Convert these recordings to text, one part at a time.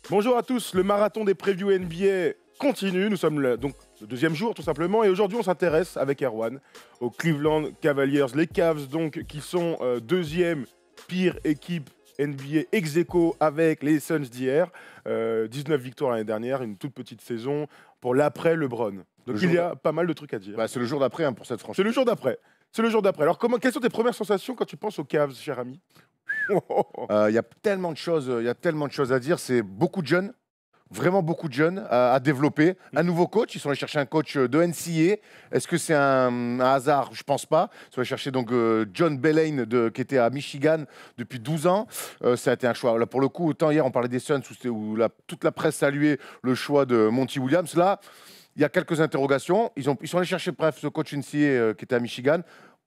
Bonjour à tous, le marathon des previews NBA continue. Nous sommes donc le deuxième jour tout simplement et aujourd'hui on s'intéresse avec Erwan aux Cleveland Cavaliers, les Cavs donc qui sont deuxième pire équipe NBA ex aequo avec les Suns d'hier. 19 victoires l'année dernière, une toute petite saison pour l'après LeBron. Donc il y a pas mal de trucs à dire. Bah, c'est le jour d'après hein, pour cette franchise. C'est le jour d'après. C'est le jour d'après. Alors quelles sont tes premières sensations quand tu penses aux Cavs, cher ami? Il y a tellement de choses, à dire. C'est beaucoup de jeunes, vraiment beaucoup de jeunes à développer. Un nouveau coach, ils sont allés chercher un coach de NCAA. Est-ce que c'est un hasard? Je pense pas. Ils sont allés chercher donc John Beilein qui était à Michigan depuis 12 ans. Ça a été un choix. Là, pour le coup, autant hier on parlait des Suns où toute la presse saluait le choix de Monty Williams. Là, il y a quelques interrogations. Ils sont allés chercher bref ce coach NCAA qui était à Michigan.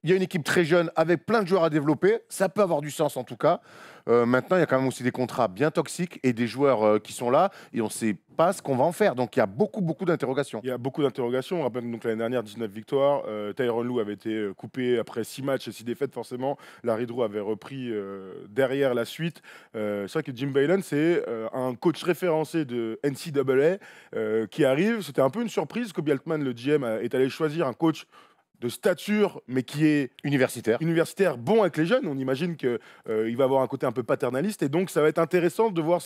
Il y a une équipe très jeune avec plein de joueurs à développer. Ça peut avoir du sens en tout cas. Maintenant, il y a quand même aussi des contrats bien toxiques et des joueurs qui sont là et on ne sait pas ce qu'on va en faire. Donc, il y a beaucoup d'interrogations. Il y a beaucoup d'interrogations. On rappelle donc l'année dernière, 19 victoires. Tyronn Lue avait été coupé après 6 matchs et 6 défaites, forcément. Larry Drew avait repris derrière la suite. C'est vrai que Jim Boylen, c'est un coach référencé de NCAA qui arrive. C'était un peu une surprise. Kobe Altman, le GM, est allé choisir un coach de stature, mais qui est universitaire, bon avec les jeunes. On imagine qu'il va avoir un côté un peu paternaliste. Et donc, ça va être intéressant de voir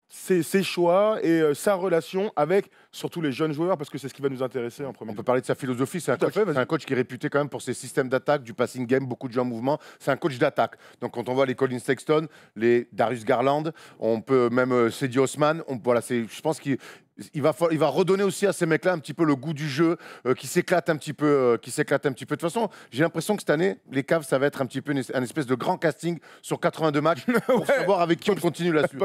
ses choix et sa relation avec surtout les jeunes joueurs, parce que c'est ce qui va nous intéresser en premier lieu. On peut parler de sa philosophie. C'est un coach qui est réputé quand même pour ses systèmes d'attaque, du passing game, beaucoup de jeux en mouvement. C'est un coach d'attaque. Donc, quand on voit les Colin Sexton, les Darius Garland, on peut même Cedi Osman, je pense qu'il va redonner aussi à ces mecs-là un petit peu le goût du jeu, qui s'éclate un petit peu. De toute façon, j'ai l'impression que cette année, les Cavs, ça va être un petit peu un espèce de grand casting sur 82 matchs pour savoir avec qui on continue là-dessus.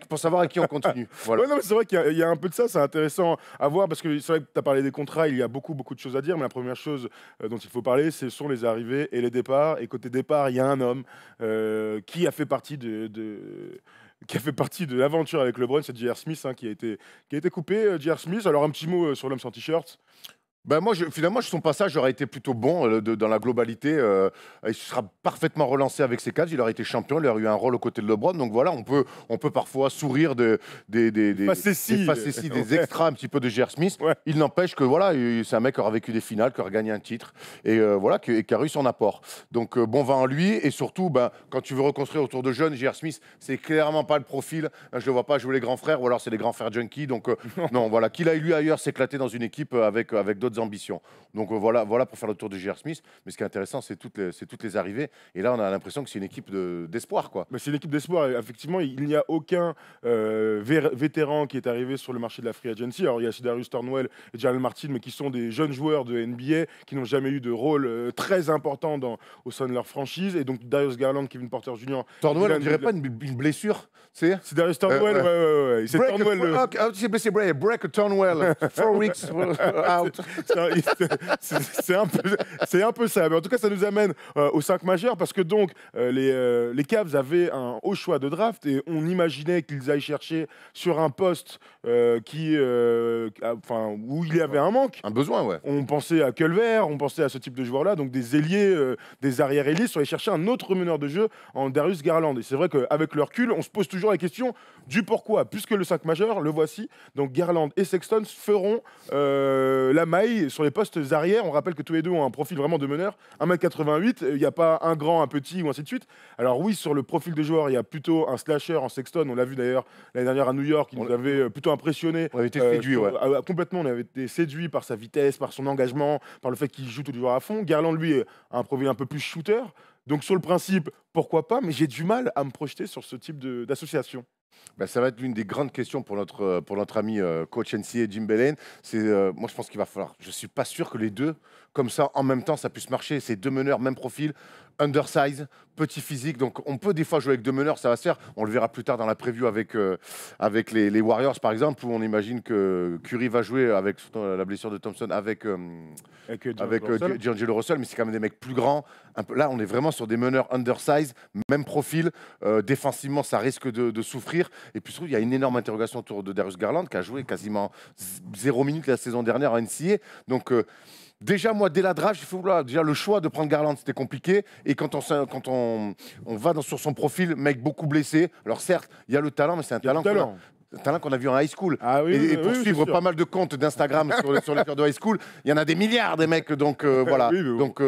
Pour savoir avec qui on continue. Voilà. Ouais, non, c'est vrai qu'il y a un peu de ça. C'est intéressant à voir parce que c'est vrai que tu as parlé des contrats. Il y a beaucoup de choses à dire. Mais la première chose dont il faut parler, ce sont les arrivées et les départs. Et côté départ, il y a un homme qui a fait partie de l'aventure avec LeBron, c'est J.R. Smith qui a été coupé. J.R. Smith, alors un petit mot sur l'homme sans t-shirt. Ben finalement, son passage aurait été plutôt bon dans la globalité. Il sera parfaitement relancé avec ses Cavs. Il aurait été champion. Il aurait eu un rôle aux côtés de LeBron. Donc voilà, on peut parfois sourire des facéties, des extras un petit peu de J.R. Smith. Ouais. Il n'empêche que voilà, c'est un mec qui aura vécu des finales, qui aura gagné un titre et voilà, qui a eu son apport. Donc bon vent en lui. Et surtout, quand tu veux reconstruire autour de jeunes, J.R. Smith, c'est clairement pas le profil. Je le vois pas jouer les grands frères, ou alors c'est les grands frères junkies. Donc non, voilà, qu'il aille lui ailleurs s'éclater dans une équipe avec d'autres ambitions. Donc voilà pour faire le tour de J.R. Smith. Mais ce qui est intéressant, c'est toutes les arrivées. Et là, on a l'impression que c'est une équipe d'espoir, quoi. Mais c'est une équipe d'espoir. Effectivement, il n'y a aucun vétéran qui est arrivé sur le marché de la free agency. Alors, il y a Darius Thornwell et Jalen Martin, mais qui sont des jeunes joueurs de NBA qui n'ont jamais eu de rôle très important au sein de leur franchise. Et donc, Darius Garland, Kevin Porter Jr. Thornwell, on dirait pas une blessure, c'est Darius Thornwell, ouais. C'est Thornwell. C'est blessé, break Thornwell. 4 weeks out. C'est un peu ça. Mais en tout cas, ça nous amène aux 5 majeurs parce que donc les Cavs avaient un haut choix de draft et on imaginait qu'ils aillent chercher sur un poste où il y avait un manque. Un besoin, ouais. On pensait à Culver, on pensait à ce type de joueurs-là, donc des ailiers, des arrière-ailiers, sont allés chercher un autre meneur de jeu en Darius Garland. Et c'est vrai qu'avec le recul, on se pose toujours la question du pourquoi. Puisque le 5 majeur, le voici, donc Garland et Sexton feront la maille sur les postes arrière. On rappelle que tous les deux ont un profil vraiment de meneur. 1m88, il n'y a pas un grand, un petit ou ainsi de suite. Alors oui, sur le profil de joueur, il y a plutôt un slasher en Sexton. On l'a vu d'ailleurs l'année dernière à New York, il nous avait plutôt impressionné. On avait été séduit, complètement, on avait été séduit par sa vitesse, par son engagement, par le fait qu'il joue tous les joueurs à fond. Garland, lui, a un profil un peu plus shooter. Donc sur le principe, pourquoi pas, mais j'ai du mal à me projeter sur ce type d'association. Ça va être l'une des grandes questions pour notre ami coach NCAA Jim Boylen. Moi, je pense qu'il va falloir. Je ne suis pas sûr que les deux, comme ça, en même temps, ça puisse marcher. Ces deux meneurs, même profil, undersize, petit physique. Donc, on peut des fois jouer avec deux meneurs, ça va se faire. On le verra plus tard dans la preview avec les Warriors, par exemple, où on imagine que Curry va jouer avec la blessure de Thompson, avec D'Angelo Russell, mais c'est quand même des mecs plus grands. Là, on est vraiment sur des meneurs undersize, même profil. Défensivement, ça risque de souffrir. Et puis surtout, il y a une énorme interrogation autour de Darius Garland, qui a joué quasiment 0 minutes la saison dernière en NCAA. Donc, déjà, moi, dès la draft, déjà le choix de prendre Garland, c'était compliqué. Et quand on va sur son profil, mec beaucoup blessé. Alors certes, il y a le talent, mais c'est un talent talent qu'on a vu en high school. Ah oui, Et pour oui, suivre c'est pas sûr. mal de comptes d'Instagram sur les joueurs de high school, il y en a des milliards des mecs. Donc voilà. Oui, mais bon. Donc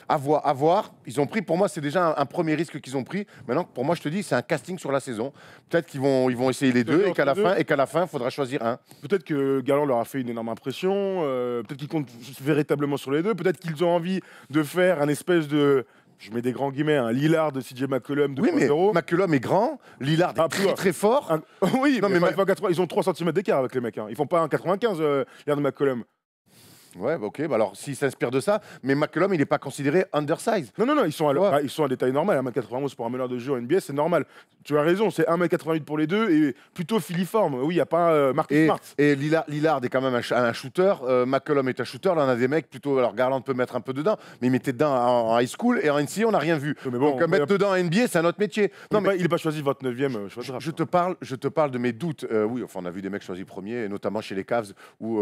à voir. Ils ont pris, pour moi, c'est déjà un premier risque qu'ils ont pris. Maintenant, pour moi, je te dis, c'est un casting sur la saison. Peut-être ils vont essayer les deux et qu'à la fin, il faudra choisir un. Peut-être que Garland leur a fait une énorme impression, peut-être qu'ils comptent véritablement sur les deux, peut-être qu'ils ont envie de faire un espèce de, je mets des grands guillemets, un Lillard de CJ McCollum 2.0. Oui, mais McCollum est grand, Lillard est très très fort. Oui, Non, mais, mais ils ont 3 cm d'écart avec les mecs. Hein. Ils font pas un 95, Lillard de McCollum. Ouais, bah ok, bah alors s'il s'inspire de ça, mais McCollum, il n'est pas considéré undersize. Non, ils sont à des tailles normales. 1m91 pour un meneur de jeu en NBA, c'est normal. Tu as raison, c'est 1m88 pour les deux et plutôt filiforme. Oui, il n'y a pas Marcus Smart. Et Lillard est quand même un shooter. McCollum est un shooter. Là, on a des mecs plutôt. Alors, Garland peut mettre un peu dedans, mais il mettait dedans en high school et en NCAA, on n'a rien vu. Mais bon, donc, mettre dedans en NBA, c'est un autre métier. Il n'est pas choisi 29e. Je te parle de mes doutes. Oui, enfin, on a vu des mecs choisis premiers, et notamment chez les Cavs, où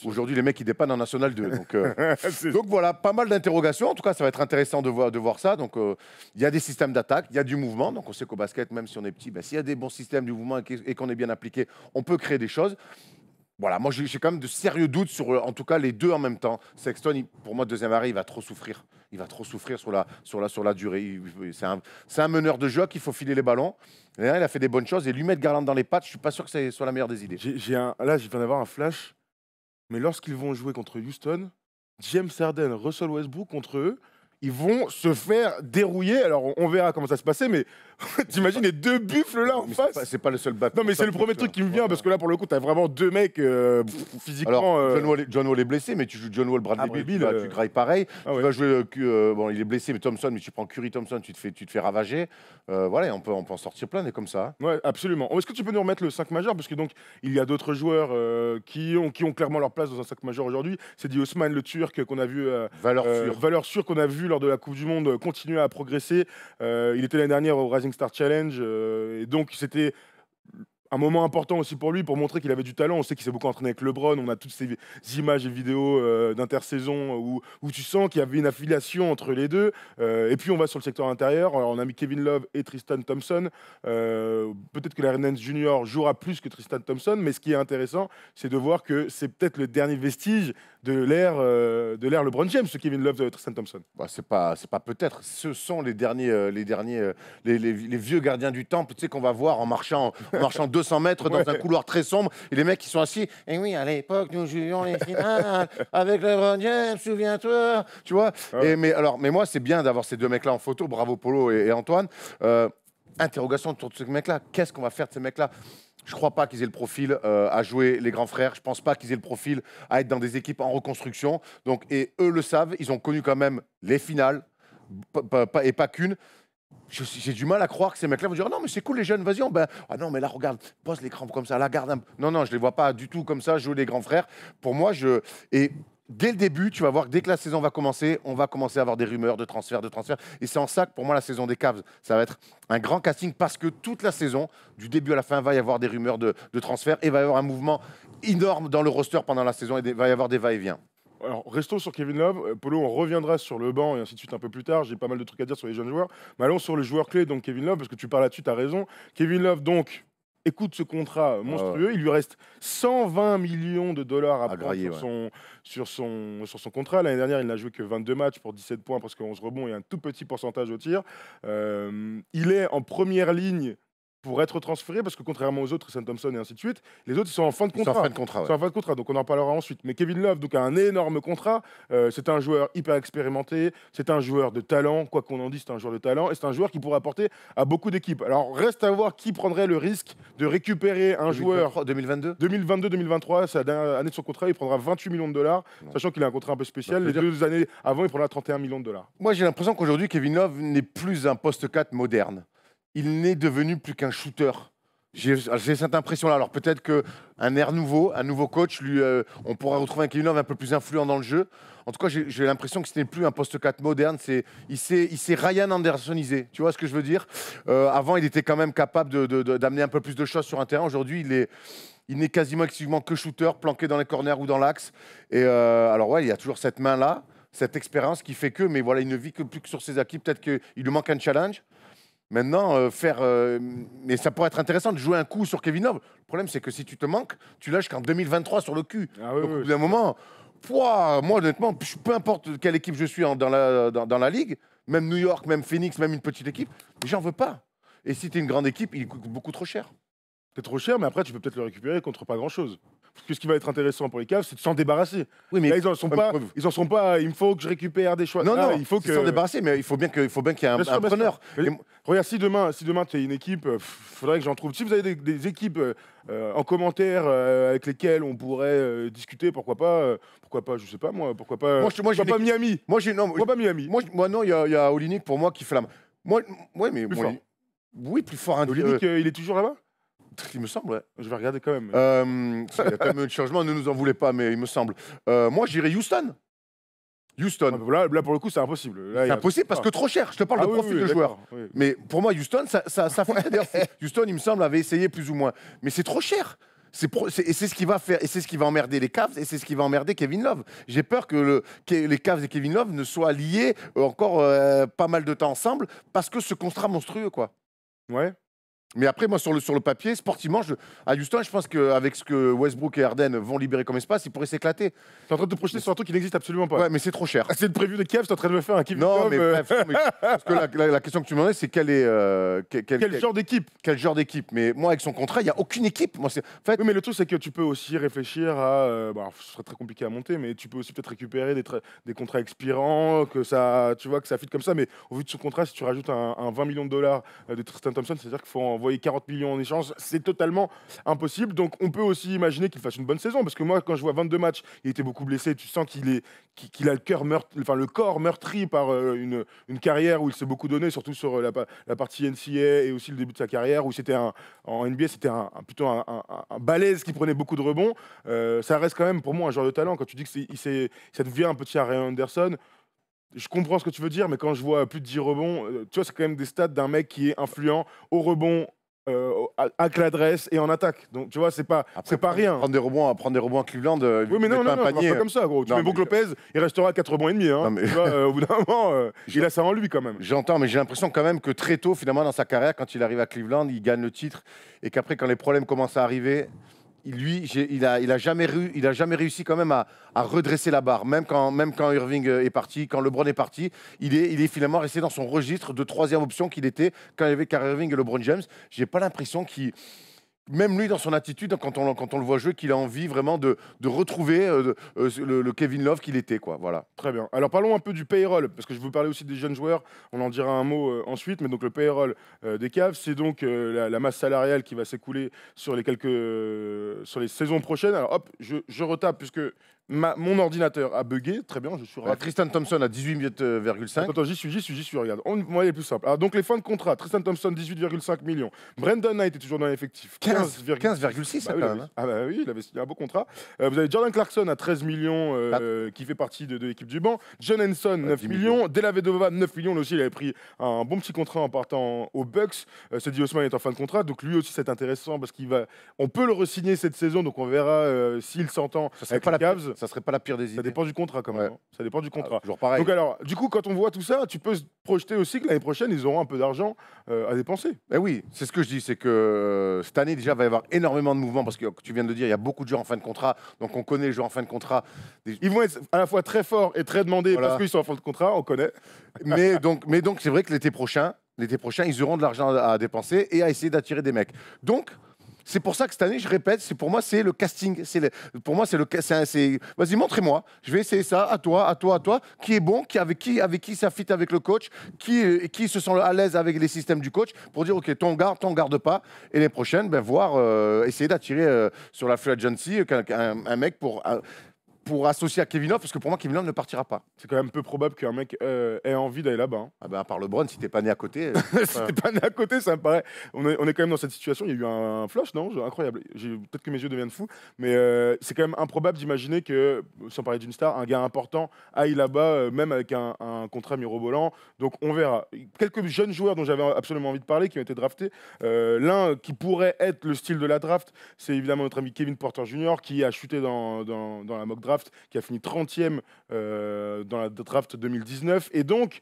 aujourd'hui, les mecs, ils dépannent en National 2. Donc voilà, pas mal d'interrogations. En tout cas, ça va être intéressant de voir ça. Donc, il y a des systèmes d'attaque, il y a du mouvement. Donc, on sait qu'au basket, même si on est petit, s'il y a des bons systèmes du mouvement et qu'on est bien appliqué, on peut créer des choses. Voilà, moi j'ai quand même de sérieux doutes sur, en tout cas, les deux en même temps. Sexton, pour moi, deuxième arrêt, il va trop souffrir. Il va trop souffrir sur la durée. C'est un meneur de jeu qu'il faut filer les ballons. Et là, il a fait des bonnes choses. Et lui mettre Garland dans les pattes, je suis pas sûr que c'est soit la meilleure des idées. Là, je viens d'avoir un flash. Mais lorsqu'ils vont jouer contre Houston, James Harden, Russell Westbrook contre eux, ils vont se faire dérouiller. Alors, on verra comment ça se passait, mais t'imagines les deux buffles là en face. C'est pas le seul bac. Non, mais c'est le premier truc qui me vient, parce que là, pour le coup, t'as vraiment deux mecs physiquement. Alors, John Wall est blessé, mais tu joues John Wall, Bradley Beal, tu grailles pareil. Tu vas jouer, bon, il est blessé, mais Thompson, mais tu prends Curry Thompson, tu te fais ravager. Voilà, on peut en sortir plein, et comme ça. Ouais, absolument. Est-ce que tu peux nous remettre le 5 majeur? Parce que donc, il y a d'autres joueurs qui ont clairement leur place dans un 5 majeur aujourd'hui. C'est dit Osman, le Turc, qu'on a vu. Valeur sûre qu'on a vu lors de la Coupe du Monde continuer à progresser. Il était l'année dernière au Rising Star Challenge. Et donc, c'était un moment important aussi pour lui, pour montrer qu'il avait du talent. On sait qu'il s'est beaucoup entraîné avec LeBron. On a toutes ces images et vidéos d'intersaison où tu sens qu'il y avait une affiliation entre les deux. Et puis on va sur le secteur intérieur. Alors, on a mis Kevin Love et Tristan Thompson. Peut-être que Larry Nance Jr. jouera plus que Tristan Thompson, mais ce qui est intéressant, c'est de voir que c'est peut-être le dernier vestige de l'ère LeBron James, ce Kevin Love, Tristan Thompson. Bah, c'est pas peut-être. Ce sont les vieux gardiens du temple, tu sais, qu'on va voir en marchant 200 mètres dans un couloir très sombre. Et les mecs qui sont assis. Et oui, à l'époque, nous jouions les finales avec LeBron James, souviens-toi. Tu vois. Ouais. Mais moi, c'est bien d'avoir ces deux mecs-là en photo. Bravo Polo et Antoine. Interrogation autour de ces mecs-là. Qu'est-ce qu'on va faire de ces mecs-là? Je ne crois pas qu'ils aient le profil à jouer les grands frères. Je ne pense pas qu'ils aient le profil à être dans des équipes en reconstruction. Donc, et eux le savent. Ils ont connu quand même les finales, et pas qu'une. J'ai du mal à croire que ces mecs-là vont dire non, mais c'est cool les jeunes, vas-y. Ah non, mais là, regarde, pose les crampes comme ça, la garde un peu. Non, je ne les vois pas du tout comme ça jouer les grands frères. Pour moi, et dès le début, tu vas voir que dès que la saison va commencer, on va commencer à avoir des rumeurs de transfert. Et c'est en ça que pour moi, la saison des Cavs, ça va être un grand casting parce que toute la saison, du début à la fin, va y avoir des rumeurs de transfert et va y avoir un mouvement énorme dans le roster pendant la saison et va y avoir des va-et-vient. Alors, restons sur Kevin Love. Polo, on reviendra sur le banc et ainsi de suite un peu plus tard. J'ai pas mal de trucs à dire sur les jeunes joueurs. Mais allons sur les joueurs clés, donc Kevin Love, parce que tu parles là-dessus, tu as raison. Kevin Love, donc, écoute ce contrat monstrueux. Il lui reste 120 millions de dollars à prendre sur son contrat. L'année dernière, il n'a joué que 22 matchs pour 17 points, parce que 11 rebonds et un tout petit pourcentage au tir. Il est en première ligne pour être transféré, parce que contrairement aux autres, Tristan Thompson et ainsi de suite, les autres, ils sont en fin de contrat. Ils sont en fin de contrat, ouais. Ils sont en fin de contrat, donc on en parlera ensuite. Mais Kevin Love, donc, a un énorme contrat. C'est un joueur hyper expérimenté, c'est un joueur de talent, quoi qu'on en dise, c'est un joueur de talent, et c'est un joueur qui pourrait apporter à beaucoup d'équipes. Alors, reste à voir qui prendrait le risque de récupérer un joueur... 2022 2022-2023, c'est la dernière année de son contrat, il prendra 28 millions de dollars, sachant qu'il a un contrat un peu spécial. Les 2 années avant, il prendra 31 millions de dollars. Moi, j'ai l'impression qu'aujourd'hui, Kevin Love n'est plus un poste 4 moderne. Il n'est devenu plus qu'un shooter. J'ai cette impression-là. Alors peut-être qu'un air nouveau, un nouveau coach, on pourra retrouver un Kevin Love un peu plus influent dans le jeu. En tout cas, j'ai l'impression que ce n'est plus un poste 4 moderne. Il s'est Ryan Andersonisé. Tu vois ce que je veux dire? Avant, il était quand même capable d'amener un peu plus de choses sur un terrain. Aujourd'hui, il n'est quasiment exclusivement que shooter, planqué dans les corners ou dans l'axe. Et alors ouais, il y a toujours cette main-là, cette expérience qui fait que, mais voilà, il ne vit que plus que sur ses acquis. Peut-être qu'il lui manque un challenge. Maintenant, mais ça pourrait être intéressant de jouer un coup sur Kevin Love. Le problème, c'est que si tu te manques, tu lâches qu'en 2023 sur le cul. Ah oui, Donc, oui, au bout d'un moment, pouah, moi, honnêtement, peu importe quelle équipe je suis dans la ligue, même New York, même Phoenix, même une petite équipe, j'en veux pas. Et si tu es une grande équipe, il coûte beaucoup trop cher. c'est trop cher, mais après, tu peux peut-être le récupérer contre pas grand-chose. Parce que ce qui va être intéressant pour les Cavs, c'est de s'en débarrasser. Oui, mais Là, ils en sont pas. Ils en sont pas. Il me faut que je récupère des choix. non, Là, non, il faut c'est s'en débarrasser, mais il faut bien qu'il y ait un Bien sûr, bien preneur. sûr. Et- Regarde, si demain tu es une équipe, faudrait que j'en trouve. Si vous avez des équipes en commentaire avec lesquelles on pourrait discuter, pourquoi pas, je sais pas moi, pourquoi pas, j'ai pourquoi pas une Miami, Moi, j'ai non, pourquoi pas Miami, moi, non, il y a Olynyk pour moi qui flamme. Moi, ouais, mais plus moi, fort. oui, plus fort. Olynyk, il est toujours là-bas. Il me semble, ouais. Je vais regarder quand même. Il y a quand même eu de changement, ne nous en voulez pas, mais il me semble. Moi, je dirais Houston. Ah, Houston. bah, là, pour le coup, c'est impossible. Là, il C'est y a- impossible parce que trop cher. Je te parle Ah de oui, profil oui, de joueur. d'accord, oui. Mais pour moi, Houston, ça fait. D'ailleurs, Houston, il me semble, avait essayé plus ou moins. Mais c'est trop cher. Et c'est ce qui va faire, et c'est ce qui va emmerder les Cavs, et c'est ce qui va emmerder Kevin Love. J'ai peur que les Cavs et Kevin Love ne soient liés encore pas mal de temps ensemble parce que ce contrat monstrueux, quoi. Ouais. Mais après, moi, sur le papier, sportivement, à Houston, je pense qu'avec ce que Westbrook et Harden vont libérer comme espace, ils pourraient s'éclater. T'es en train de te projeter sur un truc qui n'existe absolument pas. Ouais, mais c'est trop cher. C'est le prévu des Cavs, t'es en train de me faire un Kevin Non, Love, mais bref, parce que la question que tu me demandais, c'est quel genre d'équipe? quel genre d'équipe. Mais moi, avec son contrat, il n'y a aucune équipe. Moi, en fait, Oui, mais le truc, c'est que tu peux aussi réfléchir à. Bon, alors, ce serait très compliqué à monter, mais tu peux aussi peut-être récupérer des contrats expirants, que ça, tu vois, que ça fit comme ça. Mais au vu de ce contrat, si tu rajoutes un 20 millions de dollars de Tristan Thompson, c'est-à-dire qu'il faut envoyer 40 millions en échange, c'est totalement impossible. Donc, on peut aussi imaginer qu'il fasse une bonne saison. Parce que moi, quand je vois 22 matchs, il était beaucoup blessé, tu sens qu'il a le corps meurtri par une carrière où il s'est beaucoup donné, surtout sur la partie NCAA et aussi le début de sa carrière, où en NBA, c'était plutôt un balèze qui prenait beaucoup de rebonds. Ça reste quand même pour moi un joueur de talent. Quand tu dis que ça devient un petit Ray Anderson, je comprends ce que tu veux dire, mais quand je vois plus de 10 rebonds, tu vois, c'est quand même des stats d'un mec qui est influent au rebond, à l'adresse et en attaque. Donc tu vois, c'est pas rien. prendre des rebonds à Cleveland, Oui, mais non, pas non, un ça marche panier. pas comme ça, gros. Tu Non, mets mais Brook Lopez, il restera à 4 rebonds et demi. Hein. Non, mais- Tu vois, au bout d'un moment, il a ça en lui quand même. J'entends, mais j'ai l'impression quand même que très tôt, finalement, dans sa carrière, quand il arrive à Cleveland, il gagne le titre, et qu'après, quand les problèmes commencent à arriver, il a jamais réussi quand même à redresser la barre. Même quand Irving est parti, quand LeBron est parti, il est finalement resté dans son registre de troisième option qu'il était quand il y avait Kyrie Irving et LeBron James. J'ai pas l'impression qu'il même lui, dans son attitude, quand on le voit jouer, qu'il a envie vraiment de retrouver le Kevin Love qu'il était, quoi. Voilà. Très bien. Alors parlons un peu du payroll, parce que je veux parler aussi des jeunes joueurs. On en dira un mot ensuite, mais donc le payroll des Cavs, c'est donc la masse salariale qui va s'écouler sur sur les saisons prochaines. Alors hop, je retape puisque mon ordinateur a bugué. Très bien, je suis ravi. Tristan Thompson à 18,5. Attends, j'y suis, regarde. Moi, il est plus simple. Alors, donc, les fins de contrat, Tristan Thompson, 18,5 millions. Brandon Knight est toujours dans l'effectif. 15,6, Bah oui, quand même. ah bah oui, il avait signé un beau contrat. Vous avez Jordan Clarkson à 13 millions, qui fait partie de l'équipe du banc. John Henson, 9 10 millions. Della Vedova, 9 millions. Lui aussi, il avait pris un bon petit contrat en partant aux Bucks. Cedi Osman est en fin de contrat. Donc, lui aussi, c'est intéressant parce on peut le re-signer cette saison. Donc, on verra s'il s'entend avec les Cavs. Ça serait pas la pire des idées. Ça dépend du contrat quand même. Ouais. Hein. Ça dépend du contrat. Toujours pareil. Donc alors, du coup, quand on voit tout ça, tu peux se projeter aussi que l'année prochaine, ils auront un peu d'argent à dépenser. Eh oui, c'est ce que je dis, c'est que cette année déjà va y avoir énormément de mouvements parce que tu viens de le dire, il y a beaucoup de joueurs en fin de contrat, donc on connaît les joueurs en fin de contrat. Ils vont être à la fois très forts et très demandés Voilà. parce qu'ils sont en fin de contrat, on connaît. mais donc c'est vrai que l'été prochain, ils auront de l'argent à dépenser et à essayer d'attirer des mecs. Donc c'est pour ça que cette année, je répète, pour moi, c'est le casting. Pour moi, vas-y, montrez-moi. Je vais essayer ça, à toi. Qui est bon, avec qui ça fit avec le coach, qui se sent à l'aise avec les systèmes du coach, pour dire, OK, ton garde pas. Et les prochaines, essayer d'attirer sur la free agency un mec pour associer à Kevin Love, parce que pour moi, Kevin Love ne partira pas. C'est quand même peu probable qu'un mec ait envie d'aller là-bas. Hein. Ah ben, à part LeBron, si t'es pas né à côté. Si t'es pas né à côté, ça me paraît. On est quand même dans cette situation. Il y a eu un flush, non? Incroyable. Peut-être que mes yeux deviennent fous, mais c'est quand même improbable d'imaginer que, sans parler d'une star, un gars important aille là-bas, même avec un contrat mirobolant. Donc on verra. Quelques jeunes joueurs dont j'avais absolument envie de parler qui ont été draftés. L'un qui pourrait être le style de la draft, c'est évidemment notre ami Kevin Porter Jr. qui a chuté dans la mock draft, qui a fini 30e dans la draft 2019, et donc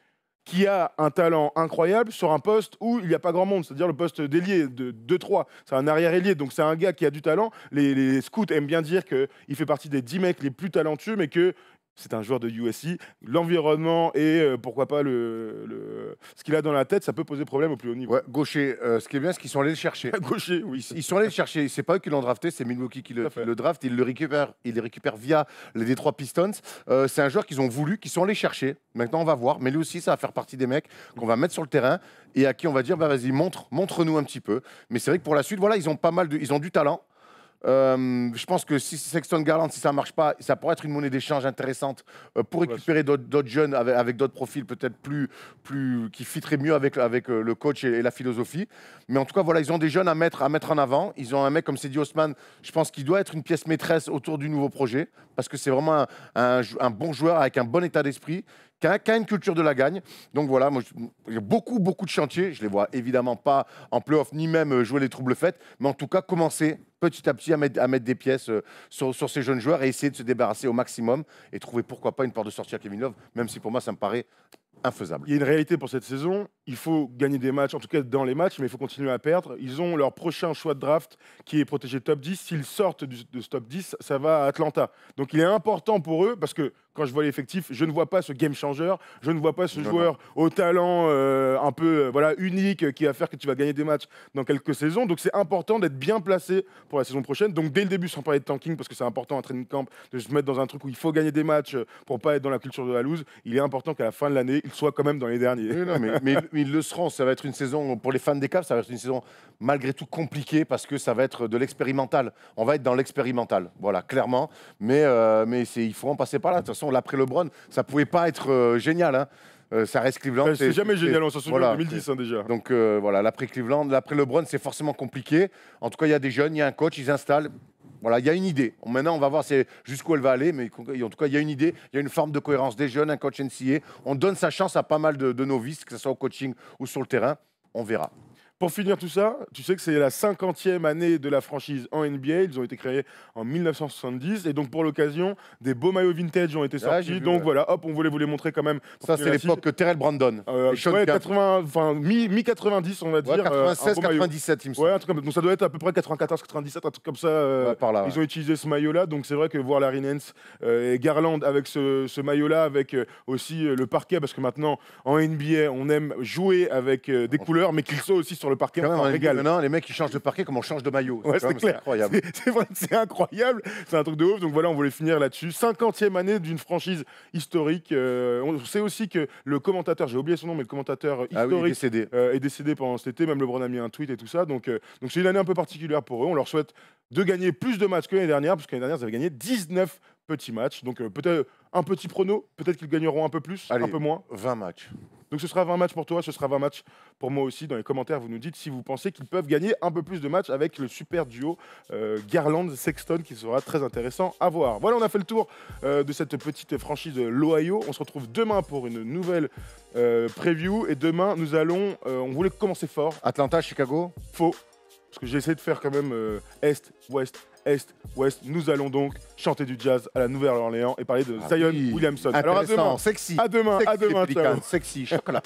qui a un talent incroyable sur un poste où il n'y a pas grand monde, c'est-à-dire le poste d'ailier de 2-3. C'est un arrière-ailier, donc c'est un gars qui a du talent. Les scouts aiment bien dire qu'il fait partie des 10 mecs les plus talentueux, mais que c'est un joueur de USC. L'environnement et pourquoi pas ce qu'il a dans la tête, ça peut poser problème au plus haut niveau. Ouais, gaucher. Ce qui est bien, c'est qu'ils sont allés le chercher. Gaucher, oui. Ils sont allés le chercher. C'est pas eux qui l'ont drafté, c'est Milwaukee qui le draft. Ils le récupèrent via les Detroit Pistons. C'est un joueur qu'ils ont voulu, qu'ils sont allés chercher. Maintenant, on va voir. Mais lui aussi, ça va faire partie des mecs qu'on va mettre sur le terrain et à qui on va dire, bah, vas-y, montre-nous un petit peu. Mais c'est vrai que pour la suite, voilà, ils ont du talent. Je pense que si Sexton Garland, si ça marche pas, ça pourrait être une monnaie d'échange intéressante pour récupérer d'autres jeunes avec d'autres profils peut-être plus qui fitteraient mieux avec le coach et la philosophie. Mais en tout cas, voilà, ils ont des jeunes à mettre en avant. Ils ont un mec comme Cedi Osman, je pense qu'il doit être une pièce maîtresse autour du nouveau projet parce que c'est vraiment un bon joueur avec un bon état d'esprit. Qui a une culture de la gagne. Donc voilà, moi, il y a beaucoup de chantiers. Je ne les vois évidemment pas en play-off, ni même jouer les troubles faites. Mais en tout cas, commencer petit à petit à mettre des pièces sur ces jeunes joueurs et essayer de se débarrasser au maximum et trouver pourquoi pas une porte de sortie à Kevin Love, même si pour moi, ça me paraît infaisable. Il y a une réalité pour cette saison. Il faut gagner des matchs, en tout cas dans les matchs, mais il faut continuer à perdre. Ils ont leur prochain choix de draft qui est protégé top 10. S'ils sortent de ce top 10, ça va à Atlanta. Donc il est important pour eux parce que quand je vois l'effectif, je ne vois pas ce game changer, je ne vois pas ce joueur au talent un peu unique qui va faire que tu vas gagner des matchs dans quelques saisons. Donc c'est important d'être bien placé pour la saison prochaine. Donc dès le début, sans parler de tanking, parce que c'est important en training camp de se mettre dans un truc où il faut gagner des matchs pour pas être dans la culture de la lose, il est important qu'à la fin de l'année, il soit quand même dans les derniers. Oui, non, mais ils le seront. Ça va être une saison, pour les fans des Cavs, ça va être une saison malgré tout compliquée parce que ça va être de l'expérimental. On va être dans l'expérimental, voilà, clairement. Mais il faut en passer par là. De toute façon, l'après LeBron, ça pouvait pas être génial. Hein. Ça reste Cleveland. C'est jamais génial, on s'en souvient voilà, en 2010 déjà. Donc voilà, l'après Cleveland, l'après LeBron, c'est forcément compliqué. En tout cas, il y a des jeunes, il y a un coach, ils installent. Voilà, il y a une idée. Maintenant, on va voir jusqu'où elle va aller, mais en tout cas, il y a une idée, il y a une forme de cohérence des jeunes, un coach NCAA. On donne sa chance à pas mal de novices, que ce soit au coaching ou sur le terrain. On verra. Pour finir tout ça, tu sais que c'est la 50e année de la franchise en NBA. Ils ont été créés en 1970. Et donc, pour l'occasion, des beaux maillots vintage ont été sortis. Donc voilà, hop, on voulait vous les montrer quand même. Ça, c'est l'époque Terrell Brandon. Ouais, 80, enfin, mi-90, on va dire. 96, 97, il me semble. Ouais, un truc comme ça. Donc, ça doit être à peu près 94, 97, un truc comme ça. Par là, ouais. Ils ont utilisé ce maillot-là. Donc, c'est vrai que voir Larry Nance et Garland avec ce maillot-là, avec aussi le parquet, parce que maintenant, en NBA, on aime jouer avec des couleurs, mais qu'ils soient aussi sur le parquet. Maintenant, les mecs ils changent de parquet comme on change de maillot. Ouais, c'est clair. Incroyable. C'est incroyable. C'est un truc de ouf. Donc voilà, on voulait finir là-dessus. 50e année d'une franchise historique. On sait aussi que le commentateur, j'ai oublié son nom, mais le commentateur historique est décédé pendant cet été. Même LeBron a mis un tweet et tout ça. Donc c'est une année un peu particulière pour eux. On leur souhaite de gagner plus de matchs que l'année dernière, parce que l'année dernière, ils avaient gagné 19 petits matchs. Donc peut-être un petit prono. Peut-être qu'ils gagneront un peu plus, un peu moins. 20 matchs. Donc ce sera 20 matchs pour toi, ce sera 20 matchs pour moi aussi. Dans les commentaires, vous nous dites si vous pensez qu'ils peuvent gagner un peu plus de matchs avec le super duo Garland-Sexton qui sera très intéressant à voir. Voilà, on a fait le tour de cette petite franchise de l'Ohio. On se retrouve demain pour une nouvelle preview. Et demain, nous allons... on voulait commencer fort. Atlanta, Chicago. Faux. Parce que j'ai essayé de faire quand même Est, Ouest, Est, Ouest. Nous allons donc chanter du jazz à la Nouvelle-Orléans et parler de Zion Williamson. Alors à demain, sexy. À demain, sexy, à demain. Ciao. sexy, chocolat.